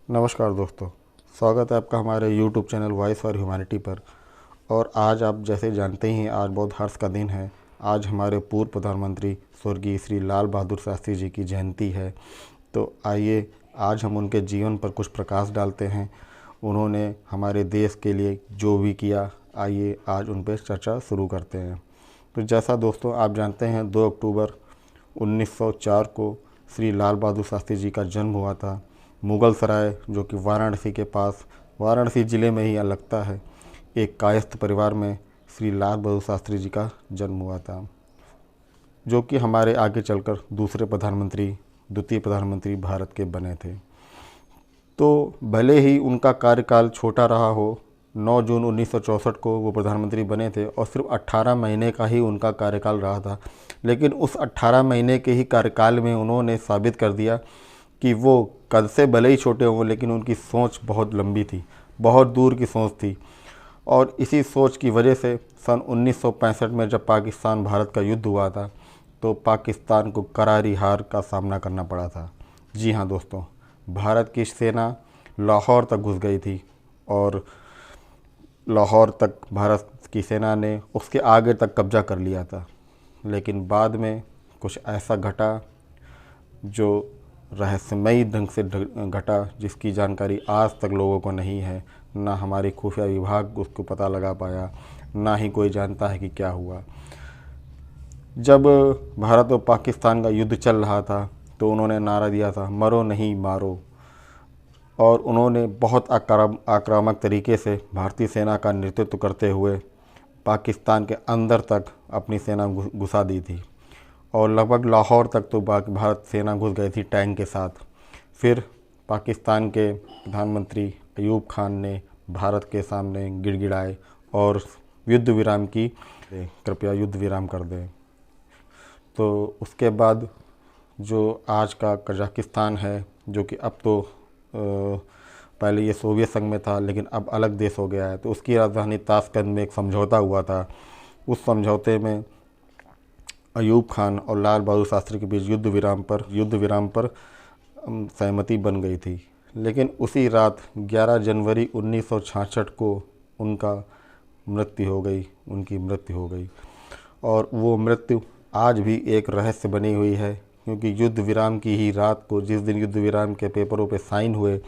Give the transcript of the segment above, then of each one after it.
नमस्कार दोस्तों, स्वागत है आपका हमारे YouTube channel voice for humanity पर। और आज आप जैसे जानते ही हैं, आज बहुत हर्ष का दिन है। आज हमारे पूर्व प्रधानमंत्री स्वर्गीय श्री लाल बहादुर शास्त्री जी की जयंती है। तो आइए आज हम उनके जीवन पर कुछ प्रकाश डालते हैं। उन्होंने हमारे देश के लिए जो भी किया, आइए आज उन पर चर्चा शुरू करते हैं। तो जैसा दोस्तों आप जानते हैं, 2 अक्टूबर 1904 को श्री लाल बहादुर शास्त्री जी का जन्म हुआ था। मुगल सराय, जो कि वाराणसी के पास, वाराणसी ज़िले में ही लगता है, एक कायस्थ परिवार में श्री लाल बहादुर शास्त्री जी का जन्म हुआ था, जो कि हमारे आगे चलकर द्वितीय प्रधानमंत्री भारत के बने थे। तो भले ही उनका कार्यकाल छोटा रहा हो, 9 जून 1964 को वो प्रधानमंत्री बने थे और सिर्फ 18 महीने का ही उनका कार्यकाल रहा था, लेकिन उस 18 महीने के ही कार्यकाल में उन्होंने साबित कर दिया कि वो कद से भले ही छोटे हों, लेकिन उनकी सोच बहुत लंबी थी, बहुत दूर की सोच थी। और इसी सोच की वजह से सन 1965 में जब पाकिस्तान भारत का युद्ध हुआ था, तो पाकिस्तान को करारी हार का सामना करना पड़ा था। जी हाँ दोस्तों, भारत की सेना लाहौर तक घुस गई थी और लाहौर तक भारत की सेना ने उसके आगे तक कब्जा कर लिया था। लेकिन बाद में कुछ ऐसा घटा जो रहस्यमयी ढंग से घटा, जिसकी जानकारी आज तक लोगों को नहीं है। ना हमारी खुफिया विभाग उसको पता लगा पाया, ना ही कोई जानता है कि क्या हुआ। जब भारत और पाकिस्तान का युद्ध चल रहा था, तो उन्होंने नारा दिया था, मरो नहीं मारो। और उन्होंने बहुत आक्रामक तरीके से भारतीय सेना का नेतृत्व करते हुए पाकिस्तान के अंदर तक अपनी सेना घुसा दी थी और लगभग लाहौर तक तो भारत सेना घुस गई थी टैंक के साथ। फिर पाकिस्तान के प्रधानमंत्री अयूब खान ने भारत के सामने गिड़गिड़ाए और युद्ध विराम की, कृपया युद्ध विराम कर दें। तो उसके बाद जो आज का कजाकिस्तान है, जो कि अब तो पहले ये सोवियत संघ में था, लेकिन अब अलग देश हो गया है, तो उसकी राजधानी ताशकंद में एक समझौता हुआ था। उस समझौते में अयूब खान और लाल बहादुर शास्त्री के बीच युद्ध विराम पर सहमति बन गई थी। लेकिन उसी रात 11 जनवरी 1966 को उनकी मृत्यु हो गई। और वो मृत्यु आज भी एक रहस्य बनी हुई है, क्योंकि युद्ध विराम की ही रात को, जिस दिन युद्ध विराम के पेपरों पे साइन हुए,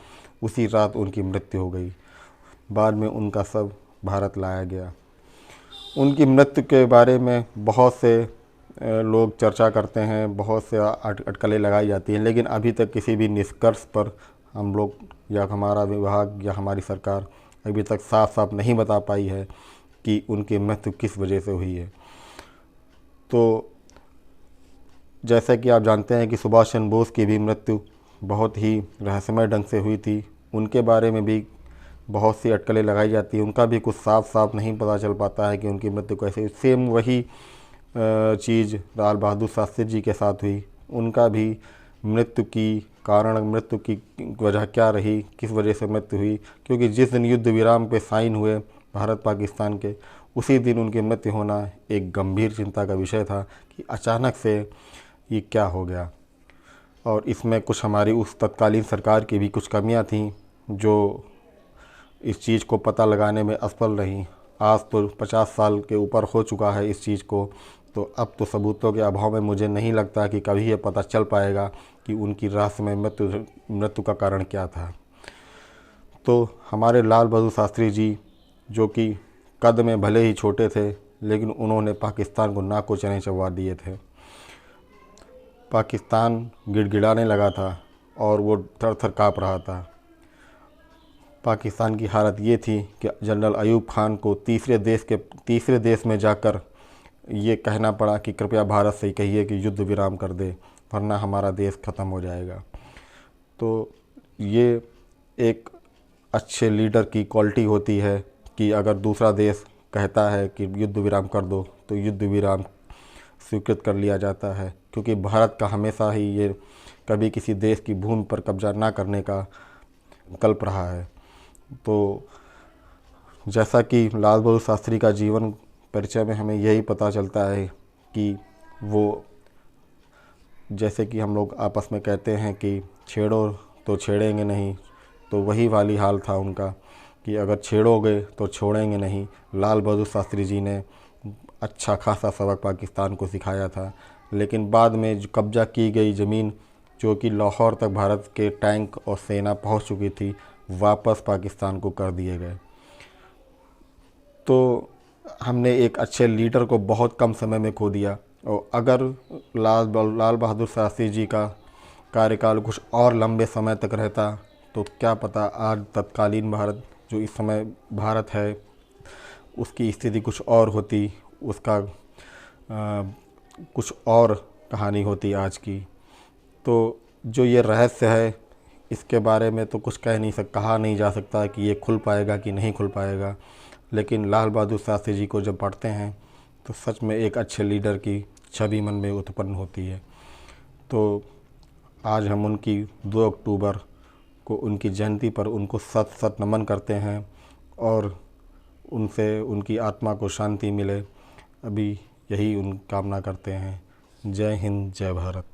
उसी रात उनकी मृत्यु हो गई। बाद में उनका शव भारत लाया गया। उनकी मृत्यु के बारे में बहुत से लोग चर्चा करते हैं, बहुत से अटकलें लगाई जाती हैं, लेकिन अभी तक किसी भी निष्कर्ष पर हम लोग या हमारा विभाग या हमारी सरकार अभी तक साफ साफ नहीं बता पाई है कि उनकी मृत्यु किस वजह से हुई है। तो जैसे कि आप जानते हैं कि सुभाष चंद्र बोस की भी मृत्यु बहुत ही रहस्यमय ढंग से हुई थी। उनके बारे में भी बहुत सी अटकलें लगाई जाती हैं, उनका भी कुछ साफ साफ नहीं पता चल पाता है कि उनकी मृत्यु कैसे। सेम वही चीज़ लाल बहादुर शास्त्री जी के साथ हुई। उनका भी मृत्यु की वजह क्या रही, किस वजह से मृत्यु हुई, क्योंकि जिस दिन युद्ध विराम पे साइन हुए भारत पाकिस्तान के, उसी दिन उनकी मृत्यु होना एक गंभीर चिंता का विषय था कि अचानक से ये क्या हो गया। और इसमें कुछ हमारी उस तत्कालीन सरकार की भी कुछ कमियां थीं, जो इस चीज़ को पता लगाने में असफल रहीं। आज तो 50 साल के ऊपर हो चुका है इस चीज़ को, तो अब तो सबूतों के अभाव में मुझे नहीं लगता कि कभी ये पता चल पाएगा कि उनकी रहस्यमय मृत्यु का कारण क्या था। तो हमारे लाल बहादुर शास्त्री जी, जो कि कद में भले ही छोटे थे, लेकिन उन्होंने पाकिस्तान को नाक को चने चबवा दिए थे। पाकिस्तान गिड़गिड़ाने लगा था और वो थर थर काँप रहा था। पाकिस्तान की हालत ये थी कि जनरल अयूब खान को तीसरे देश में जाकर ये कहना पड़ा कि कृपया भारत से कहिए कि युद्ध विराम कर दे, वरना हमारा देश ख़त्म हो जाएगा। तो ये एक अच्छे लीडर की क्वालिटी होती है कि अगर दूसरा देश कहता है कि युद्ध विराम कर दो, तो युद्ध विराम स्वीकृत कर लिया जाता है, क्योंकि भारत का हमेशा ही ये कभी किसी देश की भूमि पर कब्जा ना करने का विकल्प रहा है। तो जैसा कि लाल बहादुर शास्त्री का जीवन परिचय में हमें यही पता चलता है कि वो, जैसे कि हम लोग आपस में कहते हैं कि छेड़ो तो छेड़ेंगे नहीं, तो वही वाली हाल था उनका कि अगर छेड़ोगे तो छोड़ेंगे नहीं। लाल बहादुर शास्त्री जी ने अच्छा खासा सबक पाकिस्तान को सिखाया था, लेकिन बाद में जो कब्जा की गई ज़मीन, जो कि लाहौर तक भारत के टैंक और सेना पहुंच चुकी थी, वापस पाकिस्तान को कर दिए गए। तो हमने एक अच्छे लीडर को बहुत कम समय में खो दिया। और अगर लाल बहादुर शास्त्री जी का कार्यकाल कुछ और लंबे समय तक रहता तो क्या पता आज तत्कालीन भारत, जो इस समय भारत है, उसकी स्थिति कुछ और होती, उसका कुछ और कहानी होती आज की। तो जो ये रहस्य है, इसके बारे में तो कुछ कहा नहीं जा सकता कि ये खुल पाएगा कि नहीं खुल पाएगा। लेकिन लाल बहादुर शास्त्री जी को जब पढ़ते हैं तो सच में एक अच्छे लीडर की छवि मन में उत्पन्न होती है। तो आज हम उनकी 2 अक्टूबर को उनकी जयंती पर उनको सत सत नमन करते हैं और उनसे उनकी आत्मा को शांति मिले, अभी यही कामना करते हैं। जय हिंद, जय भारत।